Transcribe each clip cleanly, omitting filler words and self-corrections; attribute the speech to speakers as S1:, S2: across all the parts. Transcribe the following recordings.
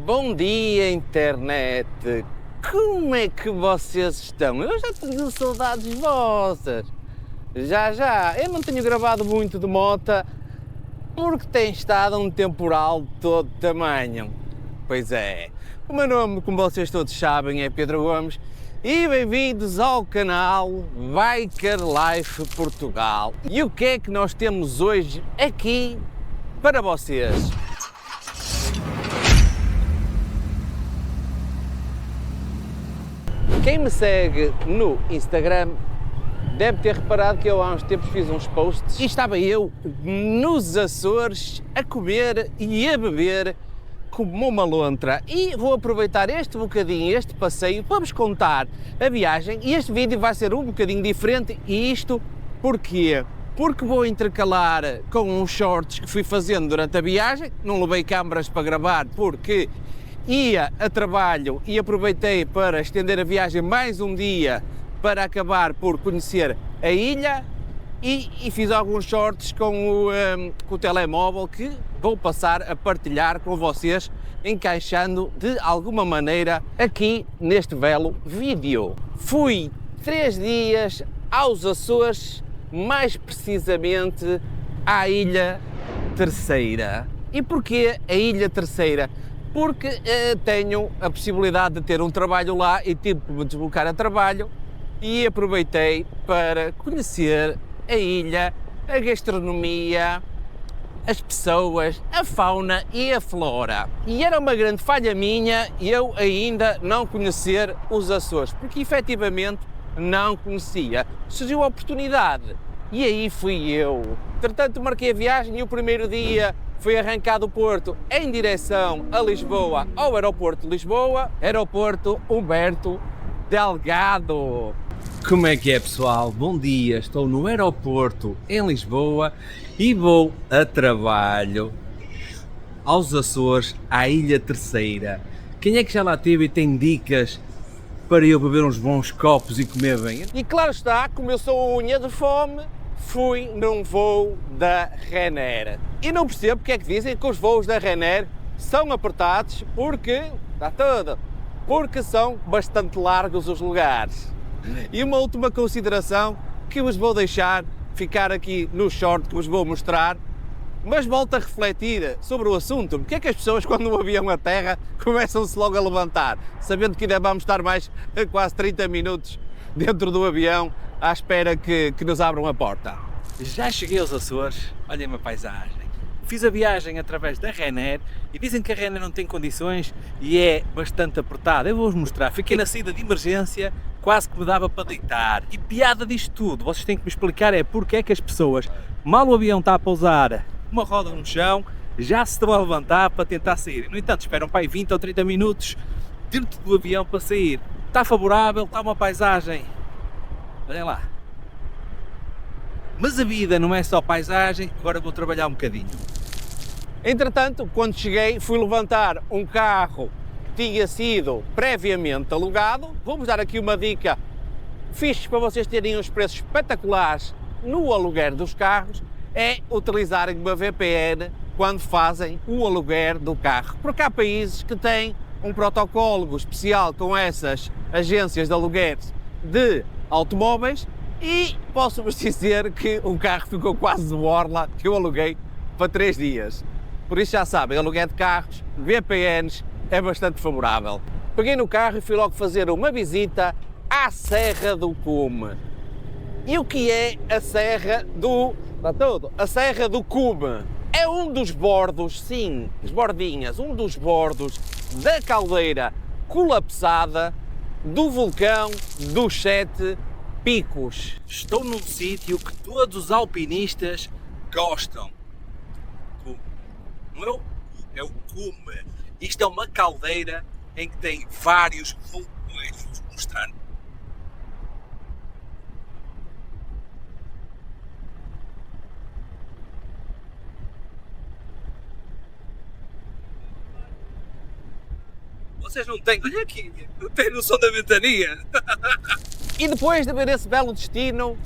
S1: Bom dia, internet! Como é que vocês estão? Eu já tenho saudades vossas! Já! Eu não tenho gravado muito de mota porque tem estado um temporal de todo tamanho. Pois é, o meu nome, como vocês todos sabem, é Pedro Gomes e bem-vindos ao canal Biker Life Portugal. E o que é que nós temos hoje aqui para vocês? Quem me segue no Instagram deve ter reparado que eu há uns tempos fiz uns posts e estava eu nos Açores a comer e a beber como uma lontra. E vou aproveitar este bocadinho, este passeio, para vos contar a viagem, e este vídeo vai ser um bocadinho diferente. E isto porquê? Porque vou intercalar com uns shorts que fui fazendo durante a viagem. Não levei câmaras para gravar porque ia a trabalho e aproveitei para estender a viagem mais um dia para acabar por conhecer a ilha e fiz alguns shorts com o telemóvel que vou passar a partilhar com vocês, encaixando de alguma maneira aqui neste belo vídeo. Fui 3 dias aos Açores, mais precisamente à Ilha Terceira. E porquê a Ilha Terceira? Porque tenho a possibilidade de ter um trabalho lá e tive que me deslocar a trabalho e aproveitei para conhecer a ilha, a gastronomia, as pessoas, a fauna e a flora. E era uma grande falha minha eu ainda não conhecer os Açores, porque efetivamente não conhecia. Surgiu a oportunidade e aí fui eu. Entretanto, marquei a viagem e o primeiro dia foi arrancar do Porto em direção a Lisboa, ao aeroporto de Lisboa, aeroporto Humberto Delgado. Como é que é, pessoal? Bom dia, estou no aeroporto em Lisboa e vou a trabalho aos Açores, à Ilha Terceira. Quem é que já lá teve e tem dicas para eu beber uns bons copos e comer bem? E claro está, como eu sou unha de fome, fui num voo da Ryanair. E não percebo porque é que dizem que os voos da Ryanair são apertados, porque são bastante largos os lugares. E uma última consideração que vos vou deixar ficar aqui no short que vos vou mostrar, mas volto a refletir sobre o assunto. Porque é que as pessoas, quando o avião aterra, começam-se logo a levantar, sabendo que ainda vamos estar mais quase 30 minutos dentro do avião à espera que nos abram a porta. Já cheguei aos Açores, olhem a paisagem. Fiz a viagem através da Ryanair e dizem que a Ryanair não tem condições e é bastante apertada. Eu vou-vos mostrar. Fiquei na saída de emergência, quase que me dava para deitar. E piada disto tudo, vocês têm que me explicar é porque é que as pessoas, mal o avião está a pousar, uma roda no chão, já se estão a levantar para tentar sair. No entanto, esperam para aí 20 ou 30 minutos dentro do avião para sair. Está favorável, está uma paisagem. Olhem lá. Mas a vida não é só paisagem, agora vou trabalhar um bocadinho. Entretanto, quando cheguei, fui levantar um carro que tinha sido previamente alugado. Vou-vos dar aqui uma dica fixe para vocês terem uns preços espetaculares no aluguer dos carros, é utilizarem uma VPN quando fazem o aluguer do carro. Porque há países que têm um protocolo especial com essas agências de aluguer de automóveis e posso-vos dizer que o carro ficou quase de borla que eu aluguei para 3 dias. Por isso já sabem, aluguer de carros, VPNs, é bastante favorável. Peguei no carro e fui logo fazer uma visita à Serra do Cume. E o que é a Serra do... A Serra do Cume é um dos bordos, sim, as bordinhas, um dos bordos da caldeira colapsada do vulcão dos 7 Picos. Estou num sítio que todos os alpinistas gostam. Não é o Cume. Isto é uma caldeira em que tem vários vulcões. Vou-vos mostrar. Vocês não têm, olha aqui, não têm noção da ventania. E depois de ver esse belo destino,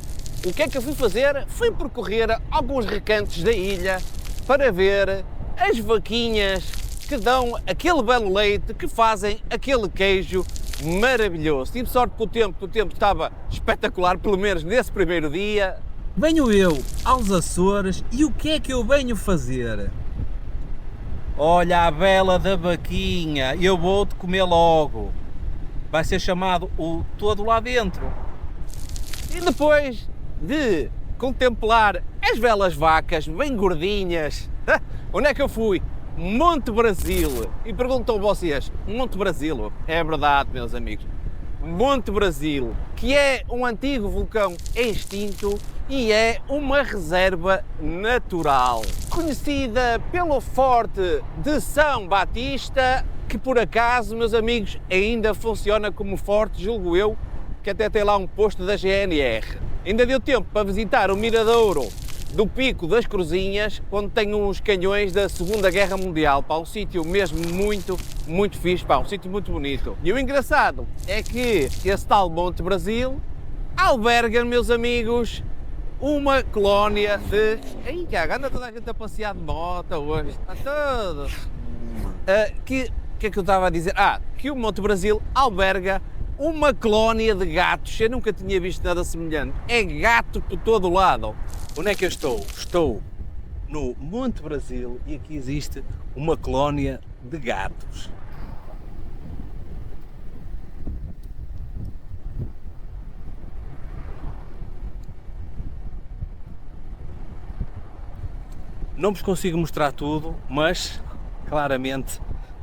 S1: o que é que eu fui fazer? Fui percorrer alguns recantos da ilha para ver as vaquinhas que dão aquele belo leite, que fazem aquele queijo maravilhoso. Tive sorte com o tempo estava espetacular, pelo menos nesse primeiro dia.
S2: Venho eu aos Açores e o que é que eu venho fazer? Olha a vela da vaquinha, eu vou-te comer logo. Vai ser chamado o todo lá dentro.
S1: E depois de contemplar as belas vacas bem gordinhas, onde é que eu fui? Monte Brasil. E perguntam vocês, Monte Brasil? É verdade, meus amigos. Monte Brasil, que é um antigo vulcão extinto e é uma reserva natural, conhecida pelo Forte de São Batista, que por acaso, meus amigos, ainda funciona como forte, julgo eu, que até tem lá um posto da GNR. Ainda deu tempo para visitar o miradouro do Pico das Cruzinhas, onde tem uns canhões da Segunda Guerra Mundial, pá, um sítio mesmo muito fixe, pá, um sítio muito bonito. E o engraçado é que esse tal Monte Brasil alberga, meus amigos, uma colónia de... Ei, Tiago, anda toda a gente a passear de moto hoje, está todo... que é que eu estava a dizer? Que o Monte Brasil alberga uma colónia de gatos. Eu nunca tinha visto nada semelhante. É gato por todo o lado.
S2: Onde é que eu estou? Estou no Monte Brasil e aqui existe uma colónia de gatos. Não vos consigo mostrar tudo, mas claramente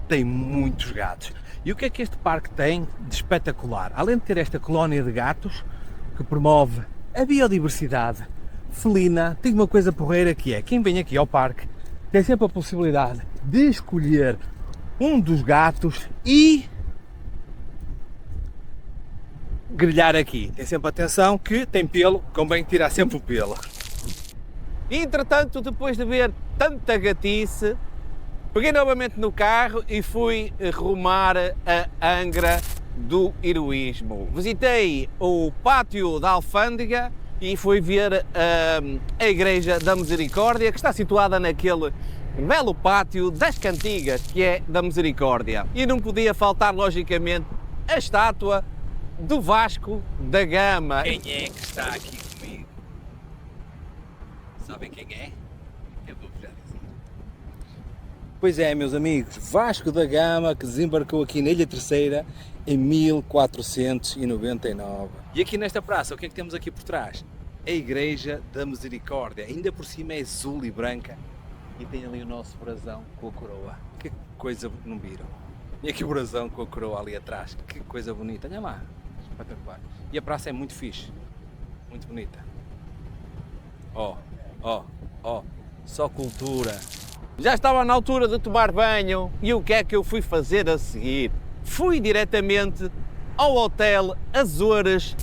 S2: tem muitos gatos. E o que é que este parque tem de espetacular? Além de ter esta colónia de gatos que promove a biodiversidade felina, tem uma coisa porreira que é, quem vem aqui ao parque tem sempre a possibilidade de escolher um dos gatos e grelhar aqui. Tem sempre atenção que tem pelo, convém tirar sempre o pelo.
S1: Entretanto, depois de ver tanta gatice, peguei novamente no carro e fui rumar a Angra do Heroísmo. Visitei o pátio da Alfândega e fui ver a Igreja da Misericórdia, que está situada naquele belo pátio das Cantigas, que é da Misericórdia. E não podia faltar, logicamente, a estátua do Vasco da Gama.
S2: Quem é que está aqui comigo? Sabem quem é? Eu vou já dizer. Pois é, meus amigos, Vasco da Gama, que desembarcou aqui na Ilha Terceira em 1499. E aqui nesta praça, o que é que temos aqui por trás? A Igreja da Misericórdia. Ainda por cima é azul e branca. E tem ali o nosso brasão com a coroa. Que coisa, não viram? E aqui o brasão com a coroa ali atrás. Que coisa bonita. Olha lá. Espetacular. E a praça é muito fixe. Muito bonita. Ó. Só cultura.
S1: Já estava na altura de tomar banho e o que é que eu fui fazer a seguir? Fui diretamente ao Hotel Açores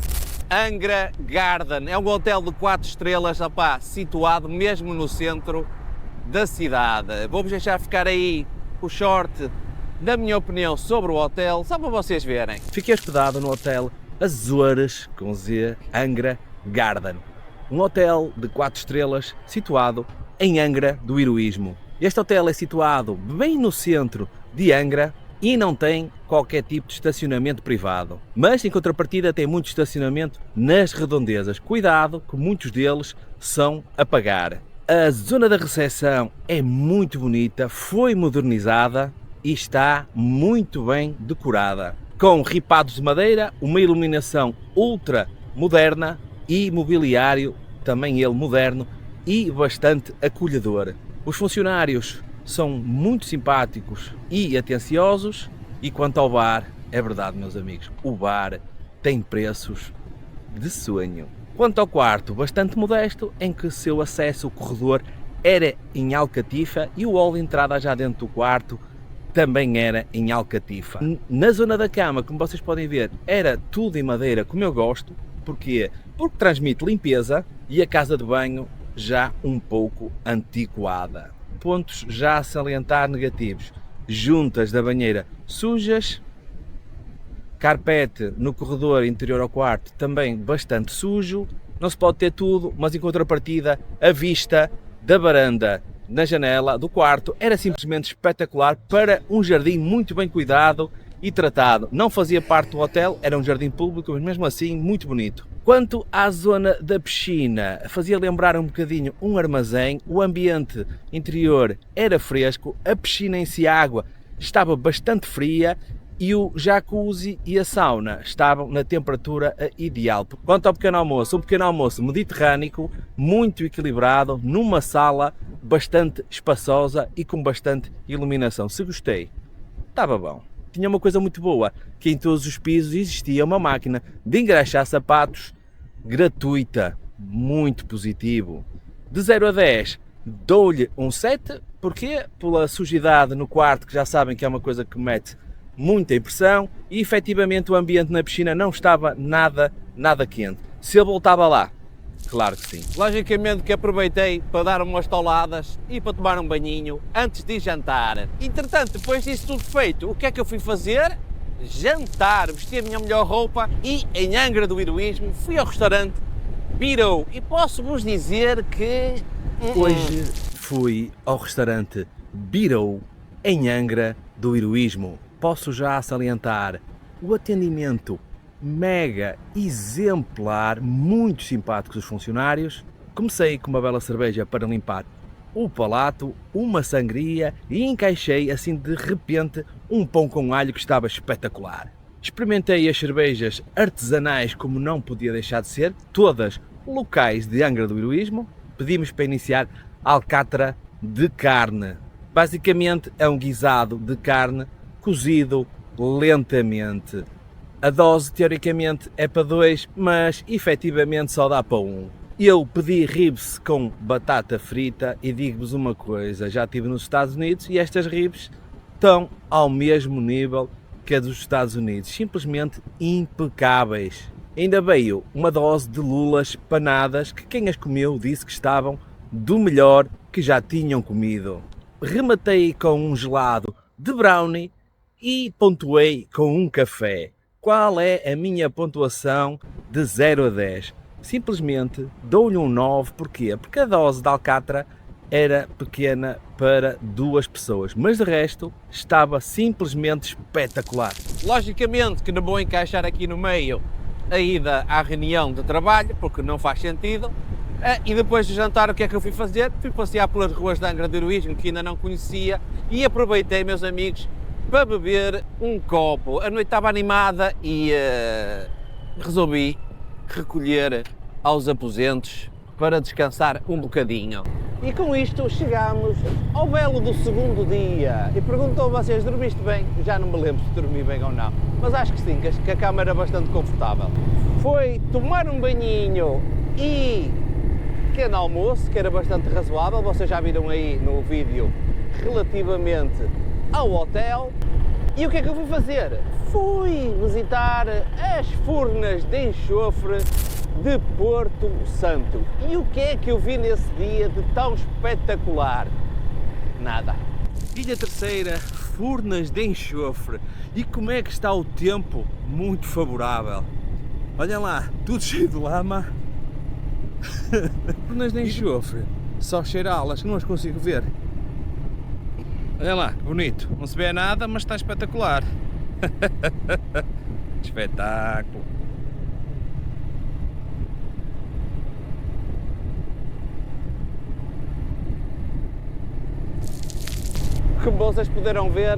S1: Angra Garden. É um hotel de 4 estrelas, situado mesmo no centro da cidade. Vou-vos deixar ficar aí o short da minha opinião sobre o hotel, só para vocês verem.
S2: Fiquei hospedado no Hotel Açores, com Z, Angra Garden. Um hotel de 4 estrelas situado em Angra do Heroísmo. Este hotel é situado bem no centro de Angra e não tem qualquer tipo de estacionamento privado. Mas, em contrapartida, tem muito estacionamento nas redondezas. Cuidado, que muitos deles são a pagar. A zona da recepção é muito bonita, foi modernizada e está muito bem decorada. Com ripados de madeira, uma iluminação ultra moderna e mobiliário, também ele moderno e bastante acolhedor. Os funcionários são muito simpáticos e atenciosos. E quanto ao bar, é verdade, meus amigos, o bar tem preços de sonho. Quanto ao quarto, bastante modesto, em que seu acesso ao corredor era em alcatifa e o hall de entrada já dentro do quarto também era em alcatifa. Na zona da cama, como vocês podem ver, era tudo em madeira, como eu gosto. Porquê? Porque transmite limpeza e a casa de banho já um pouco antiquada. Pontos já a salientar negativos: juntas da banheira sujas, carpete no corredor interior ao quarto também bastante sujo. Não se pode ter tudo, mas em contrapartida a vista da varanda na janela do quarto era simplesmente espetacular para um jardim muito bem cuidado e tratado. Não fazia parte do hotel, era um jardim público, mas mesmo assim muito bonito. Quanto à zona da piscina, fazia lembrar um bocadinho um armazém, o ambiente interior era fresco, a piscina em si, a água, estava bastante fria e o jacuzzi e a sauna estavam na temperatura ideal. Quanto ao pequeno almoço, um pequeno almoço mediterrâneo, muito equilibrado, numa sala bastante espaçosa e com bastante iluminação. Se gostei, estava bom. Tinha uma coisa muito boa, que em todos os pisos existia uma máquina de engraxar sapatos gratuita, muito positivo. De 0 a 10, dou-lhe um 7, porquê? Pela sujidade no quarto, que já sabem que é uma coisa que mete muita impressão, e efetivamente o ambiente na piscina não estava nada quente. Se eu voltava lá, claro que sim.
S1: Logicamente que aproveitei para dar umas toladas e para tomar um banhinho antes de jantar. Entretanto, depois disso tudo feito, o que é que eu fui fazer? Jantar, vesti a minha melhor roupa e em Angra do Heroísmo fui ao restaurante Birou. E posso-vos dizer que...
S2: Hoje fui ao restaurante Birou em Angra do Heroísmo. Posso já salientar o atendimento mega exemplar, muito simpáticos os funcionários. Comecei com uma bela cerveja para limpar o palato, uma sangria e encaixei assim de repente um pão com alho que estava espetacular. Experimentei as cervejas artesanais como não podia deixar de ser, todas locais de Angra do Heroísmo. Pedimos para iniciar alcatra de carne. Basicamente é um guisado de carne cozido lentamente. A dose, teoricamente, é para 2, mas efetivamente só dá para 1. Eu pedi ribs com batata frita e digo-vos uma coisa, já estive nos Estados Unidos e estas ribs estão ao mesmo nível que a dos Estados Unidos, simplesmente impecáveis. Ainda veio uma dose de lulas panadas que quem as comeu disse que estavam do melhor que já tinham comido. Rematei com um gelado de brownie e pontuei com um café. Qual é a minha pontuação de 0 a 10? Simplesmente dou-lhe um 9, porquê? Porque a dose de alcatra era pequena para 2 pessoas, mas de resto estava simplesmente espetacular.
S1: Logicamente que não vou encaixar aqui no meio a ida à reunião de trabalho, porque não faz sentido. E depois de jantar, o que é que eu fui fazer? Fui passear pelas ruas de Angra do Heroísmo, que ainda não conhecia, e aproveitei, meus amigos, para beber um copo. A noite estava animada e resolvi recolher aos aposentos para descansar um bocadinho. E com isto chegamos ao belo do segundo dia. E perguntou a vocês, dormiste bem? Já não me lembro se dormi bem ou não, mas acho que sim, que a cama era bastante confortável. Foi tomar um banhinho e pequeno almoço, que era bastante razoável. Vocês já viram aí no vídeo relativamente ao hotel. E o que é que eu fui fazer? Fui visitar as Furnas de Enxofre de Porto Santo. E o que é que eu vi nesse dia de tão espetacular? Nada.
S2: Ilha Terceira, Furnas de Enxofre. E como é que está o tempo? Muito favorável. Olhem lá, tudo cheio de lama. Furnas de Enxofre. Só cheirá-las, que não as consigo ver. Olha lá, que bonito. Não se vê nada, mas está espetacular. Espetáculo.
S1: Como vocês puderam ver,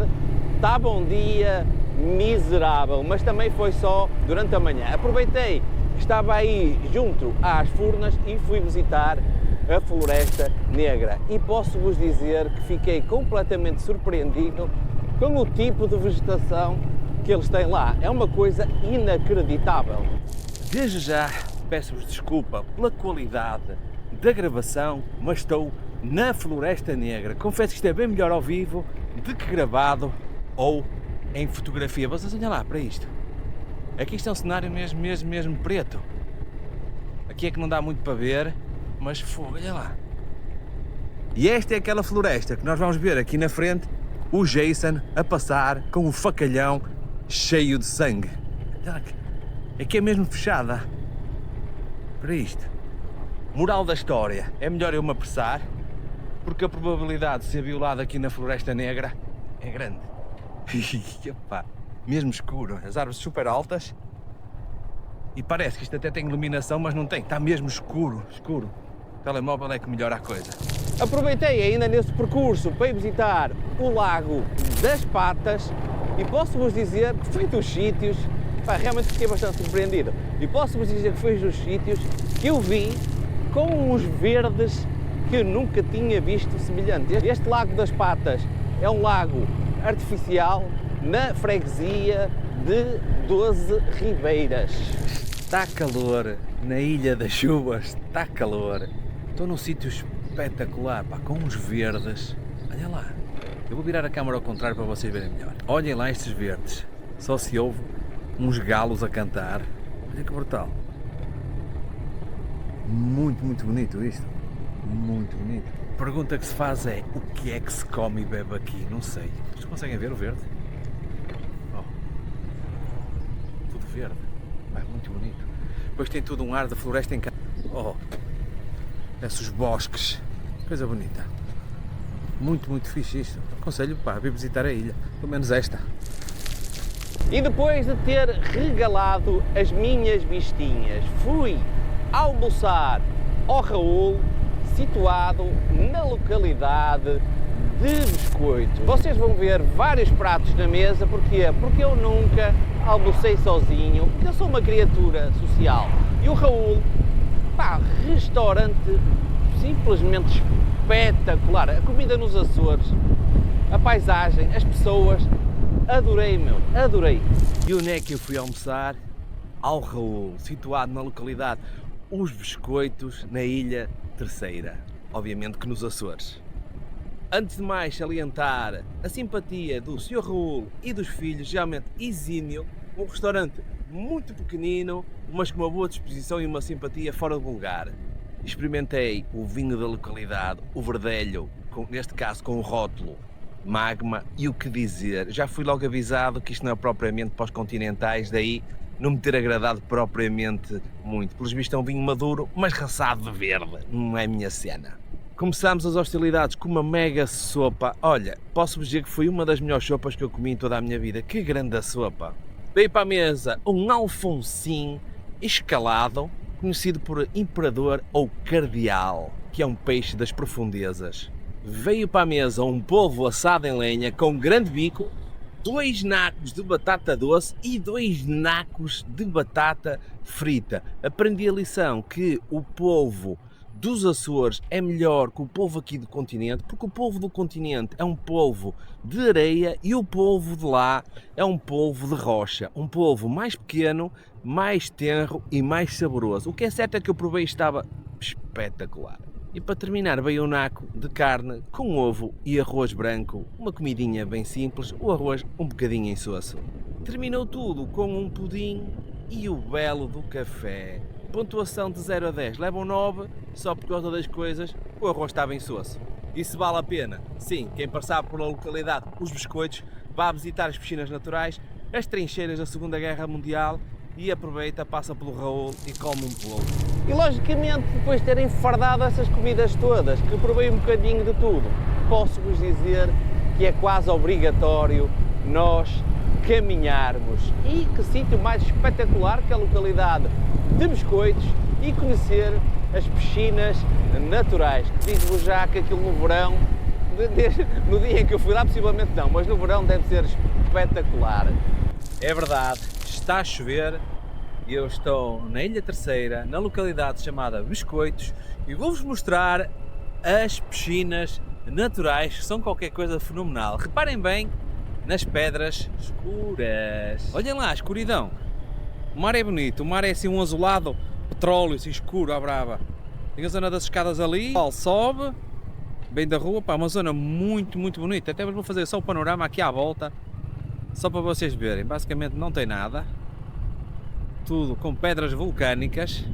S1: estava um dia miserável, mas também foi só durante a manhã. Aproveitei que estava aí junto às Furnas e fui visitar a Floresta Negra. E posso-vos dizer que fiquei completamente surpreendido com o tipo de vegetação que eles têm lá. É uma coisa inacreditável.
S2: Desde já peço-vos desculpa pela qualidade da gravação, mas estou na Floresta Negra. Confesso que isto é bem melhor ao vivo do que gravado ou em fotografia. Vocês olhem lá para isto. Aqui está um cenário mesmo preto. Aqui é que não dá muito para ver, mas fogo, olha lá. E esta é aquela floresta que nós vamos ver aqui na frente o Jason a passar com o facalhão cheio de sangue. Aqui é mesmo fechada. Para isto. Moral da história, é melhor eu me apressar porque a probabilidade de ser violado aqui na Floresta Negra é grande. E, epá, mesmo escuro, as árvores super altas e parece que isto até tem iluminação, mas não tem, está mesmo escuro, escuro. O telemóvel é que melhora a coisa.
S1: Aproveitei ainda nesse percurso para ir visitar o Lago das Patas e posso-vos dizer que foi dos sítios, pá, realmente fiquei bastante surpreendido, e posso-vos dizer que foi dos sítios que eu vi com uns verdes que eu nunca tinha visto semelhante. Este Lago das Patas é um lago artificial na freguesia de 12 Ribeiras.
S2: Está calor na Ilha das Chuvas, está calor. Estou num sítio espetacular, pá, com uns verdes. Olha lá, eu vou virar a câmara ao contrário para vocês verem melhor. Olhem lá estes verdes, só se ouve uns galos a cantar. Olha que brutal. Muito, muito bonito isto. Muito bonito. A pergunta que se faz é, o que é que se come e bebe aqui? Não sei. Vocês conseguem ver o verde? Oh. Tudo verde. É muito bonito. Depois tem tudo um ar de floresta em casa. Oh. Esses bosques. Coisa bonita. Muito, muito fixe isto. Aconselho, pá, a vir visitar a ilha. Pelo menos esta.
S1: E depois de ter regalado as minhas vistinhas, fui almoçar ao Raul, situado na localidade de Biscoito. Vocês vão ver vários pratos na mesa, porquê? Porque eu nunca almocei sozinho, porque eu sou uma criatura social. E o Raul, pá, restaurante simplesmente espetacular. A comida nos Açores, a paisagem, as pessoas, adorei, meu, adorei.
S2: E onde é que eu fui almoçar? Ao Raul, situado na localidade Os Biscoitos, na Ilha Terceira, obviamente que nos Açores. Antes de mais salientar a simpatia do Sr. Raul e dos filhos, realmente exímio, um restaurante muito pequenino, mas com uma boa disposição e uma simpatia fora de lugar. Experimentei o vinho da localidade, o verdelho, neste caso com o rótulo Magma, e o que dizer, já fui logo avisado que isto não é propriamente para os continentais, daí não me ter agradado propriamente muito. Pelos vistos é um vinho maduro, mas raçado de verde, não é a minha cena. Começámos as hostilidades com uma mega sopa. Olha, posso-vos dizer que foi uma das melhores sopas que eu comi em toda a minha vida. Que grande a sopa! Veio para a mesa um alfonsim escalado, conhecido por imperador ou cardeal, que é um peixe das profundezas. Veio para a mesa um polvo assado em lenha com grande bico, 2 nacos de batata doce e 2 nacos de batata frita. Aprendi a lição que o polvo dos Açores é melhor que o polvo aqui do continente, porque o polvo do continente é um polvo de areia e o polvo de lá é um polvo de rocha. Um polvo mais pequeno, mais tenro e mais saboroso. O que é certo é que eu provei e estava espetacular. E para terminar veio um naco de carne com ovo e arroz branco, uma comidinha bem simples, o arroz um bocadinho insosso. Terminou tudo com um pudim e o belo do café. Pontuação de 0 a 10, levam 9, só por causa das coisas, o arroz estava insosso. E se vale a pena? Sim, quem passar pela localidade Os Biscoitos, vá visitar as piscinas naturais, as trincheiras da Segunda Guerra Mundial e aproveita, passa pelo Raul e come um polvo.
S1: E logicamente, depois de terem fardado essas comidas todas, que provei um bocadinho de tudo, posso-vos dizer que é quase obrigatório nós caminharmos. E que sítio mais espetacular que a localidade de Biscoitos e conhecer as piscinas naturais. Digo-vos já que aquilo no verão, no dia em que eu fui lá possivelmente não, mas no verão deve ser espetacular.
S2: É verdade, está a chover e eu estou na Ilha Terceira, na localidade chamada Biscoitos, e vou-vos mostrar as piscinas naturais, que são qualquer coisa fenomenal. Reparem bem nas pedras escuras. Olhem lá a escuridão. O mar é bonito, o mar é assim um azulado, petróleo assim escuro à brava. Tem a zona das escadas ali, o sobe, bem da rua, pá, uma zona muito, muito bonita. Até vos vou fazer só o panorama aqui à volta, só para vocês verem. Basicamente não tem nada, tudo com pedras vulcânicas.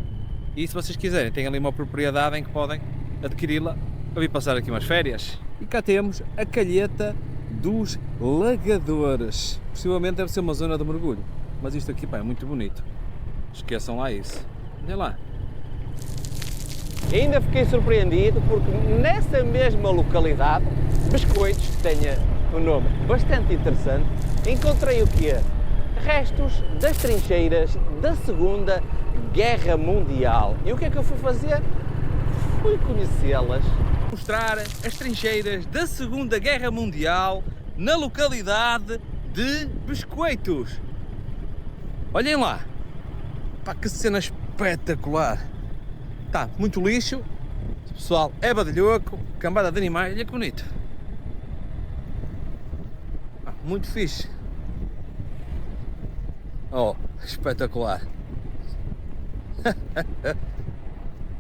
S2: E se vocês quiserem, tem ali uma propriedade em que podem adquiri-la para vir passar aqui umas férias. E cá temos a Calheta dos Lagadores. Possivelmente deve ser uma zona de mergulho, mas isto aqui, pá, é muito bonito. Esqueçam lá isso. Olha lá.
S1: E ainda fiquei surpreendido porque nessa mesma localidade, Biscoitos, que tenha um nome bastante interessante, encontrei o quê? Restos das trincheiras da Segunda Guerra Mundial. E o que é que eu fui fazer? Fui conhecê-las.
S2: Mostrar as trincheiras da Segunda Guerra Mundial na localidade de Biscoitos. Olhem lá, pá, que cena espetacular. Tá, muito lixo, o pessoal é badalhoco, cambada de animais, olha que bonito. Ah, muito fixe. Oh, espetacular.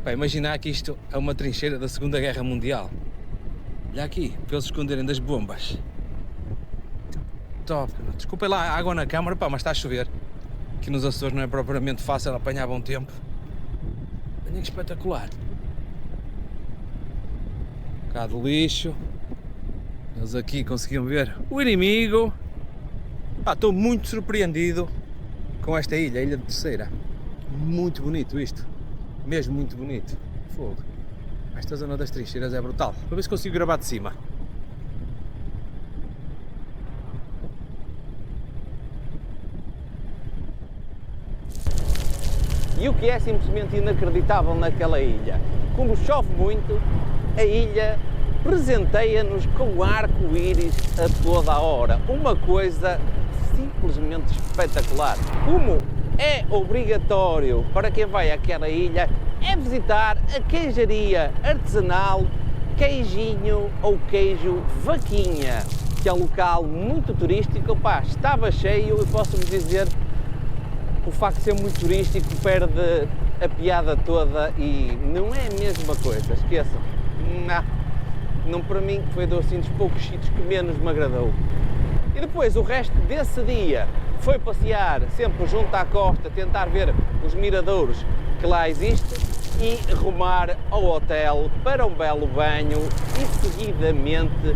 S2: Pá, imaginar que isto é uma trincheira da Segunda Guerra Mundial. Olha aqui, para eles esconderem das bombas. Top. Desculpem lá a água na câmara, pá, mas está a chover. Aqui nos Açores não é propriamente fácil apanhar bom tempo. Olha que espetacular. Um bocado de lixo. Eles aqui conseguiam ver o inimigo. Pá, estou muito surpreendido com esta ilha, a Ilha de Terceira. Muito bonito isto. Mesmo muito bonito. Fogo. Esta zona das trincheiras é brutal. Vou ver se consigo gravar de cima.
S1: E o que é simplesmente inacreditável naquela ilha? Como chove muito, a ilha presenteia-nos com o arco-íris a toda a hora. Uma coisa simplesmente espetacular. Como é obrigatório para quem vai àquela ilha é visitar a queijaria artesanal Queijinho ou Queijo Vaquinha, que é um local muito turístico. Pá, estava cheio e posso-vos dizer o facto de ser muito turístico perde a piada toda e não é a mesma coisa, esqueçam. Não para mim foi dos poucos sítios que menos me agradou. E depois o resto desse dia foi passear sempre junto à costa, tentar ver os miradouros que lá existem e rumar ao hotel para um belo banho e seguidamente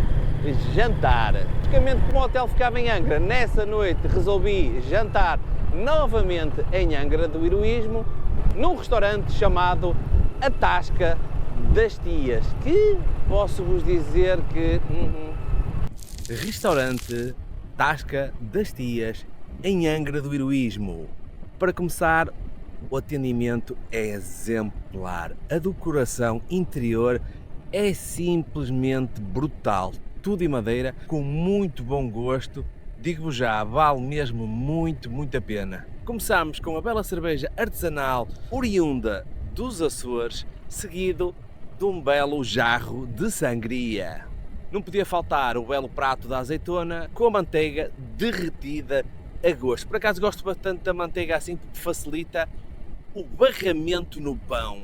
S1: jantar. Basicamente, como o hotel ficava em Angra, nessa noite resolvi jantar novamente em Angra do Heroísmo, num restaurante chamado A Tasca das Tias, que posso vos dizer que...
S2: Restaurante Tasca das Tias, em Angra do Heroísmo. Para começar, o atendimento é exemplar, a decoração interior é simplesmente brutal, tudo em madeira, com muito bom gosto. Digo-vos já, vale mesmo muito a pena. Começamos com a bela cerveja artesanal oriunda dos Açores, seguido de um belo jarro de sangria. Não podia faltar o belo prato da azeitona com a manteiga derretida a gosto. Por acaso gosto bastante da manteiga assim, porque facilita o barramento no pão.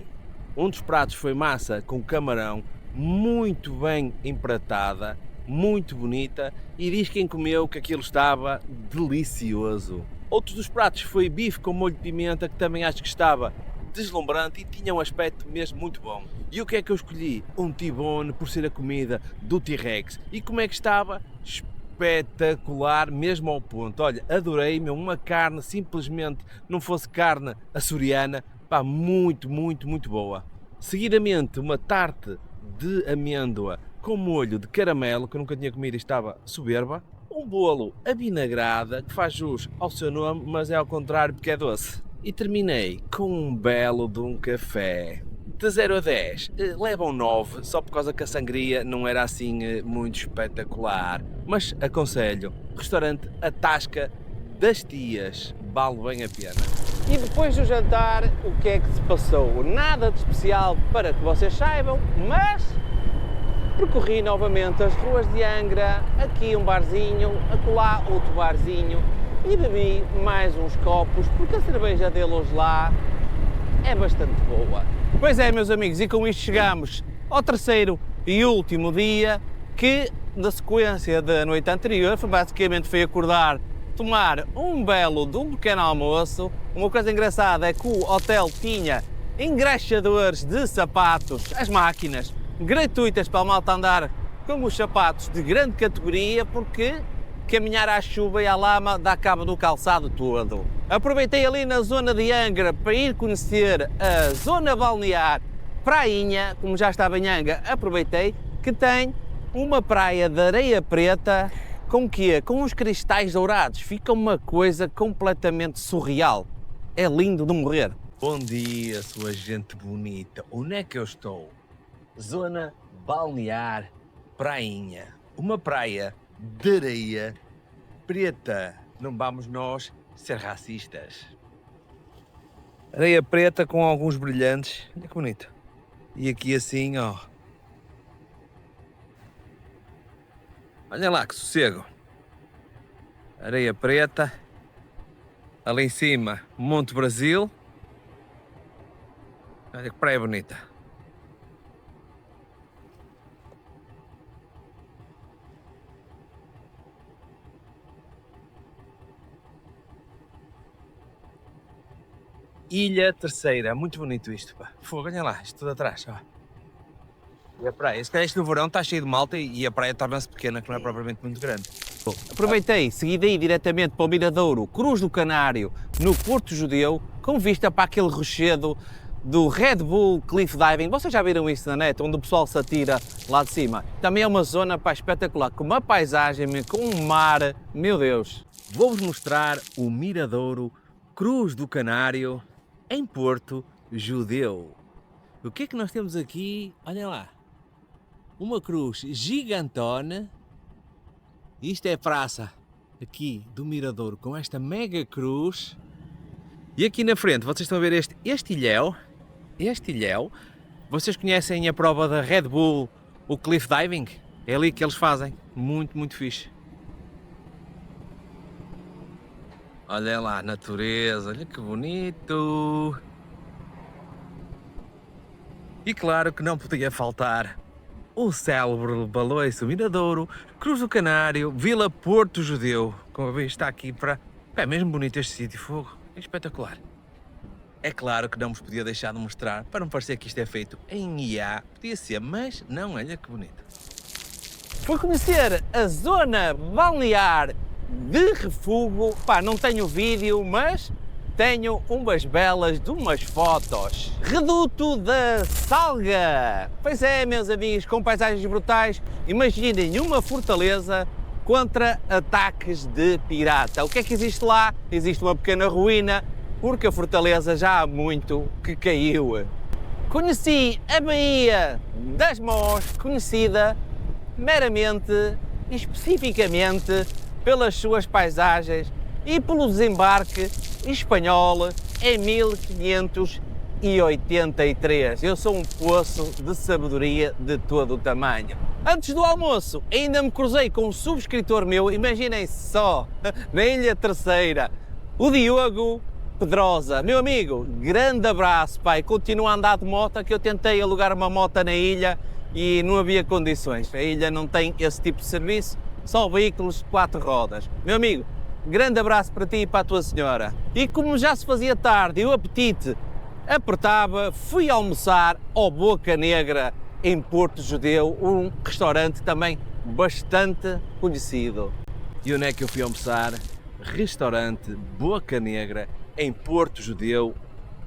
S2: Um dos pratos foi massa com camarão, muito bem empratada, muito bonita, e diz quem comeu que aquilo estava delicioso. Outro dos pratos foi bife com molho de pimenta, que também acho que estava deslumbrante e tinha um aspecto mesmo muito bom. E o que é que eu escolhi? Um T-bone, por ser a comida do T-Rex. E como é que estava? Espetacular, mesmo ao ponto. Olha, adorei, meu, uma carne simplesmente não fosse carne açoriana, pá, muito boa. Seguidamente, uma tarte de amêndoa com molho de caramelo, que eu nunca tinha comido e estava soberba. Um bolo avinagrada, que faz jus ao seu nome, mas é ao contrário porque é doce. E terminei com um belo de um café. De 0 a 10, levam 9, só por causa que a sangria não era assim muito espetacular. Mas aconselho, restaurante A Tasca das Tias, vale bem a pena.
S1: E depois do jantar, o que é que se passou? Nada de especial para que vocês saibam, mas percorri novamente as ruas de Angra, aqui um barzinho, acolá outro barzinho, e bebi mais uns copos, porque a cerveja deles lá é bastante boa. Pois é, meus amigos, e com isto chegamos ao terceiro e último dia, que na sequência da noite anterior foi acordar, tomar um belo de um pequeno almoço. Uma coisa engraçada é que o hotel tinha engraxadores de sapatos, as máquinas gratuitas para a malta andar com os sapatos de grande categoria, porque caminhar à chuva e à lama dá cabo do calçado todo. Aproveitei ali na zona de Angra para ir conhecer a zona balnear prainha, como já estava em Angra, aproveitei que tem uma praia de areia preta com o quê? Com uns cristais dourados. Fica uma coisa completamente surreal. É lindo de morrer.
S2: Bom dia, sua gente bonita. Onde é que eu estou? Zona balnear Prainha. Uma praia de areia preta. Não vamos nós ser racistas. Areia preta com alguns brilhantes. Olha que bonito. E aqui assim, ó. Olha lá que sossego. Areia preta. Ali em cima, Monte Brasil. Olha que praia bonita. Ilha Terceira, muito bonito isto, pá. Fogo, olha lá, isto tudo atrás, ó. E a praia, se calhar isto no verão está cheio de malta e a praia torna-se pequena, que não é propriamente muito grande.
S1: Aproveitei, segui daí diretamente para o Miradouro, Cruz do Canário, no Porto Judeu, com vista para aquele rochedo do Red Bull Cliff Diving. Vocês já viram isso na net, onde o pessoal se atira lá de cima? Também é uma zona, pá, espetacular, com uma paisagem, com um mar, meu Deus.
S2: Vou-vos mostrar o Miradouro Cruz do Canário em Porto Judeu. O que é que nós temos aqui? Olha lá, uma cruz gigantona. Isto é a praça aqui do Miradouro com esta mega cruz. E aqui na frente vocês estão a ver este ilhéu. Este ilhéu. Vocês conhecem a prova da Red Bull, o Cliff Diving? É ali que eles fazem. Muito, muito fixe. Olha lá a natureza, olha que bonito. E claro que não podia faltar o célebre baloiço Miradouro, Cruz do Canário, Vila Porto Judeu. Como veem, está aqui para... É mesmo bonito este sítio, fogo. É espetacular. É claro que não vos podia deixar de mostrar, para não parecer que isto é feito em IA. Podia ser, mas não, olha que bonito.
S1: Fui conhecer a zona balnear de Refugo. Pá, não tenho vídeo, mas tenho umas belas de umas fotos. Reduto da Salga. Pois é, meus amigos, com paisagens brutais. Imaginem uma fortaleza contra ataques de pirata. O que é que existe lá? Existe uma pequena ruína, porque a fortaleza já há muito que caiu. Conheci a Baía das Mós, conhecida meramente e especificamente pelas suas paisagens e pelo desembarque espanhol em 1583. Eu sou um poço de sabedoria de todo o tamanho. Antes do almoço, ainda me cruzei com um subscritor meu, imaginem só, na Ilha Terceira, o Diogo Pedrosa. Meu amigo, grande abraço, pai. Continua a andar de moto, que eu tentei alugar uma moto na ilha e não havia condições. A ilha não tem esse tipo de serviço, só veículos de 4 rodas. Meu amigo, grande abraço para ti e para a tua senhora. E como já se fazia tarde e o apetite apertava, fui almoçar ao Boca Negra em Porto Judeu, um restaurante também bastante conhecido.
S2: E onde é que eu fui almoçar? Restaurante Boca Negra em Porto Judeu,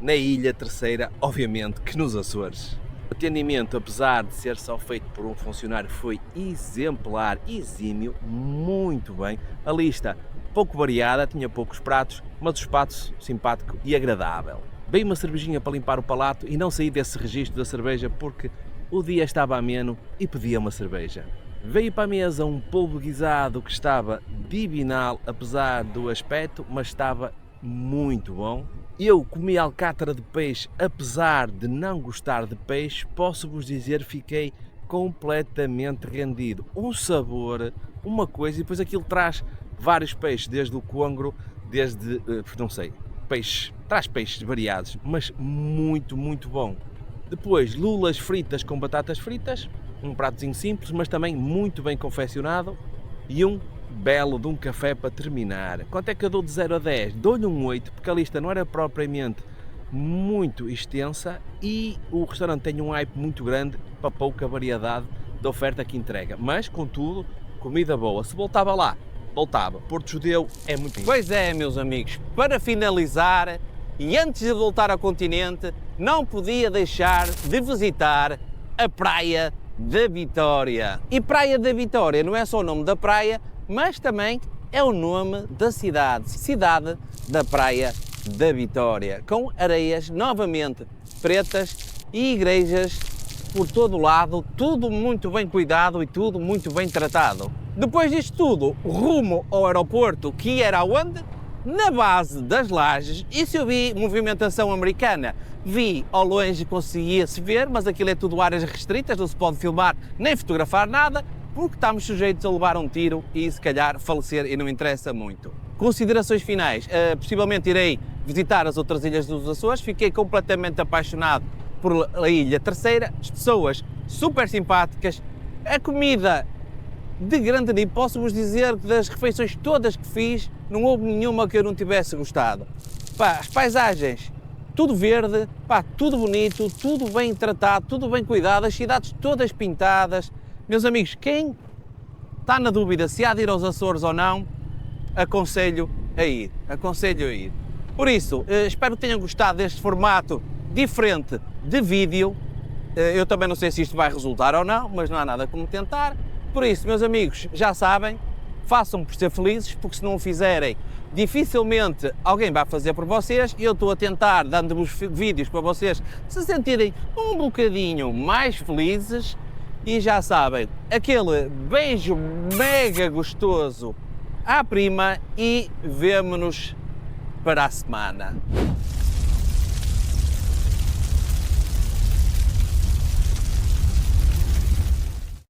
S2: na Ilha Terceira, obviamente que nos Açores. O atendimento, apesar de ser só feito por um funcionário, foi exemplar, exímio, muito bem. A lista pouco variada, tinha poucos pratos, mas o espaço simpático e agradável. Veio uma cervejinha para limpar o palato e não saí desse registro da cerveja porque o dia estava ameno e pedia uma cerveja. Veio para a mesa um polvo guisado que estava divinal, apesar do aspecto, mas estava muito bom. Eu comi alcatra de peixe, apesar de não gostar de peixe, posso-vos dizer, fiquei completamente rendido. Um sabor, uma coisa, e depois aquilo traz vários peixes, desde o congro, desde, não sei, peixe, traz peixes variados, mas muito, muito bom. Depois, lulas fritas com batatas fritas, um pratozinho simples, mas também muito bem confeccionado, e um belo de um café para terminar. Quanto é que eu dou de 0 a 10? Dou-lhe um 8, porque a lista não era propriamente muito extensa e o restaurante tem um hype muito grande para pouca variedade de oferta que entrega. Mas, contudo, comida boa. Se voltava lá, voltava. Porto Judeu é muito bom.
S1: Pois é, meus amigos, para finalizar, e antes de voltar ao continente, não podia deixar de visitar a Praia da Vitória. E Praia da Vitória não é só o nome da praia, mas também é o nome da cidade, Cidade da Praia da Vitória, com areias novamente pretas e igrejas por todo o lado, tudo muito bem cuidado e tudo muito bem tratado. Depois disto tudo, rumo ao aeroporto, que era onde? Na base das Lajes, e se eu vi movimentação americana, vi ao longe, conseguia-se ver, mas aquilo é tudo áreas restritas, não se pode filmar nem fotografar nada, porque estamos sujeitos a levar um tiro e se calhar falecer e não interessa muito. Considerações finais, possivelmente irei visitar as outras ilhas dos Açores, fiquei completamente apaixonado por a Ilha Terceira, as pessoas super simpáticas, a comida de grande nível, posso-vos dizer que das refeições todas que fiz, não houve nenhuma que eu não tivesse gostado. Pá, as paisagens, tudo verde, pá, tudo bonito, tudo bem tratado, tudo bem cuidado, as cidades todas pintadas. Meus amigos, quem está na dúvida se há de ir aos Açores ou não, aconselho a ir, Por isso, espero que tenham gostado deste formato diferente de vídeo. Eu também não sei se isto vai resultar ou não, mas não há nada como tentar. Por isso, meus amigos, já sabem, façam por ser felizes, porque se não o fizerem, dificilmente alguém vai fazer por vocês. E eu estou a tentar, dando-vos vídeos para vocês se sentirem um bocadinho mais felizes. E já sabem, aquele beijo mega gostoso à prima e vemo-nos para a semana.